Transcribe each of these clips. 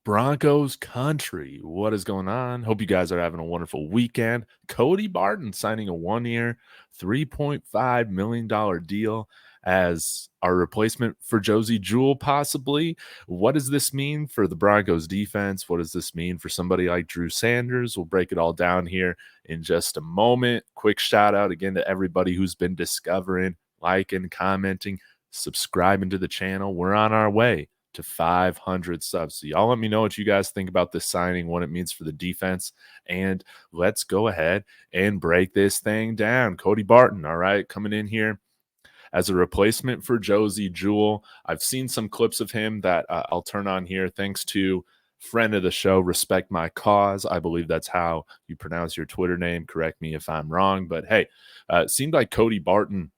Broncos country. What is going on? Hope you guys are having a wonderful weekend. Cody Barton signing a 1 year, $3.5 million deal as our replacement for Josey Jewell, possibly. What does this mean for the Broncos defense? What does this mean for somebody like Drew Sanders? We'll break it all down here in just a moment. Quick shout out again to everybody who's been discovering, liking, commenting, subscribing to the channel. We're on our way to 500 subs. So y'all let me know what you guys think about this signing, what it means for the defense, and let's go ahead and break this thing down. Cody Barton, all right, coming in here as a replacement for Josey Jewell. I've seen some clips of him that I'll turn on here thanks to friend of the show, Respect My Cause. I believe that's how you pronounce your Twitter name. Correct me if I'm wrong. But hey, it seemed like Cody Barton,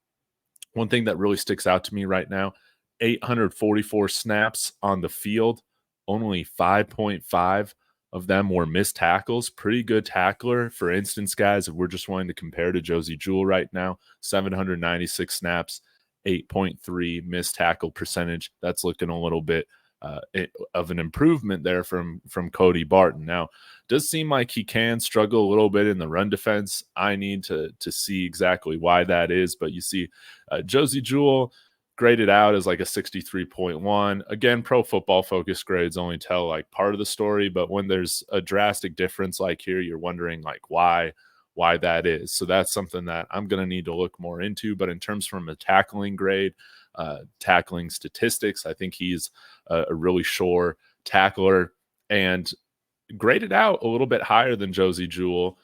one thing that really sticks out to me right now, 844 snaps on the field, only 5.5 of them were missed tackles. Pretty good tackler. For instance, guys, if we're just wanting to compare to Josey Jewell right now, 796 snaps, 8.3 missed tackle percentage. That's looking a little bit of an improvement there from Cody Barton. Now, does seem like he can struggle a little bit in the run defense. I need to see exactly why that is, but you see Josey Jewell graded out as like a 63.1. Again, Pro Football Focus grades only tell like part of the story, but when there's a drastic difference like here, you're wondering like why that is. So that's something that I'm going to need to look more into. But in terms from a tackling grade, tackling statistics, I think he's a really sure tackler and graded out a little bit higher than Josey Jewell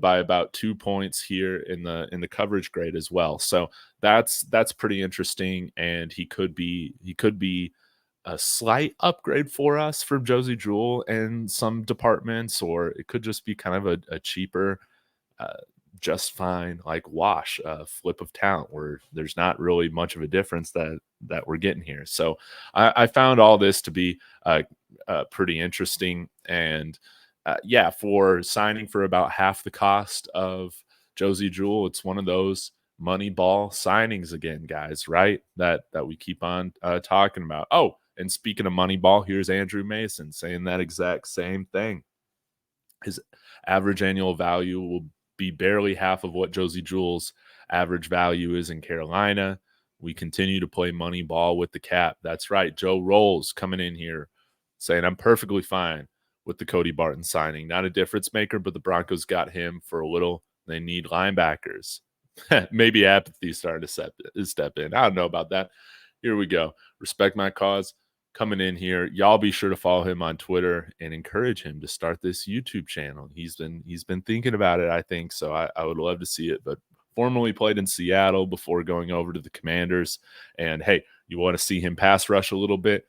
by about 2 points here in the coverage grade as well. So that's pretty interesting, and he could be a slight upgrade for us from Josey Jewell in some departments, or it could just be kind of a cheaper, just fine like wash, flip of talent where there's not really much of a difference that we're getting here. So I found all this to be pretty interesting, and yeah, for signing for about half the cost of Josey Jewell, it's one of those money ball signings again, guys, right? That we keep on talking about. Oh, and speaking of money ball, here's Andrew Mason saying that exact same thing. His average annual value will be barely half of what Josey Jewell's average value is in Carolina. We continue to play money ball with the cap. That's right. Joe Rolls coming in here saying I'm perfectly fine with the Cody Barton signing. Not a difference maker, but the Broncos got him for a little. They need linebackers. Maybe apathy starting to step in. I don't know about that. Here we go. Respect My Cause coming in here. Y'all be sure to follow him on Twitter and encourage him to start this YouTube channel. He's been thinking about it, I think. So I would love to see it. But formerly played in Seattle before going over to the Commanders. And hey, you want to see him pass rush a little bit?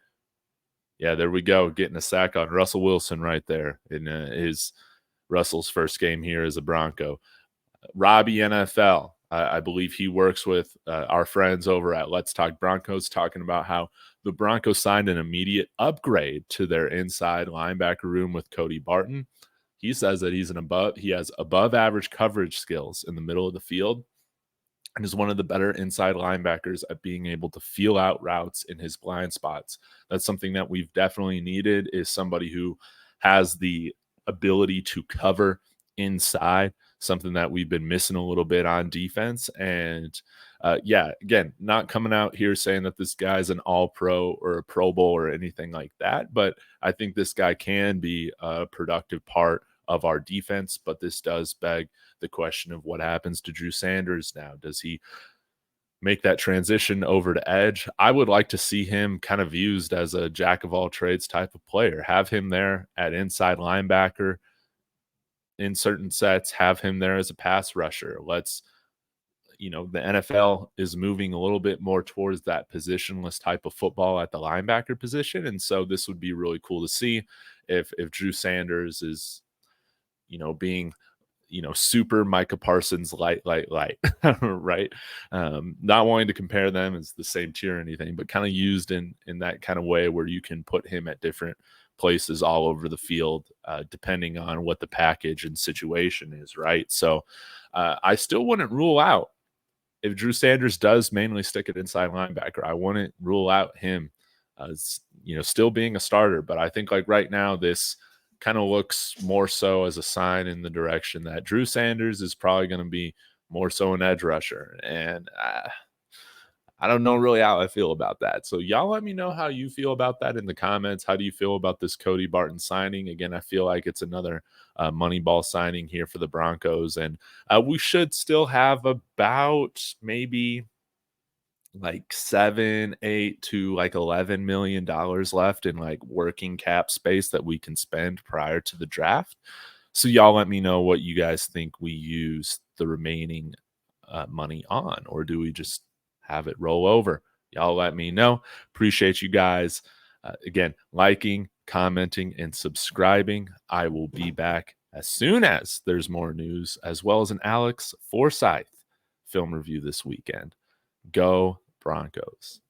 Yeah, there we go. Getting a sack on Russell Wilson right there in Russell's first game here as a Bronco. Robbie NFL, I believe he works with our friends over at Let's Talk Broncos, talking about how the Broncos signed an immediate upgrade to their inside linebacker room with Cody Barton. He says that he has above average coverage skills in the middle of the field and is one of the better inside linebackers at being able to feel out routes in his blind spots. That's something that we've definitely needed, is somebody who has the ability to cover inside, something that we've been missing a little bit on defense. And yeah, again, not coming out here saying that this guy's an all-pro or a Pro Bowl or anything like that, but I think this guy can be a productive part of our defense. But this does beg the question of what happens to Drew Sanders now. Does he make that transition over to edge? I would like to see him kind of used as a jack of all trades type of player. Have him there at inside linebacker in certain sets, have him there as a pass rusher. The NFL is moving a little bit more towards that positionless type of football at the linebacker position. And so this would be really cool to see if Drew Sanders is, being, super Micah Parsons light, right? Not wanting to compare them as the same tier or anything, but kind of used in that kind of way where you can put him at different places all over the field, depending on what the package and situation is, right? So I still wouldn't rule out, if Drew Sanders does mainly stick at inside linebacker, I wouldn't rule out him still being a starter. But I think like right now, this kind of looks more so as a sign in the direction that Drew Sanders is probably going to be more so an edge rusher. And I don't know really how I feel about that. So y'all let me know how you feel about that in the comments. How do you feel about this Cody Barton signing? Again, I feel like it's another Moneyball signing here for the Broncos. And we should still have about maybe like 7, 8 to like $11 million left in like working cap space that we can spend prior to the draft. So y'all let me know what you guys think we use the remaining money on, or do we just have it roll over? Y'all let me know. Appreciate you guys. Again, liking, commenting, and subscribing. I will be back as soon as there's more news, as well as an Alex Forsyth film review this weekend. Go Broncos.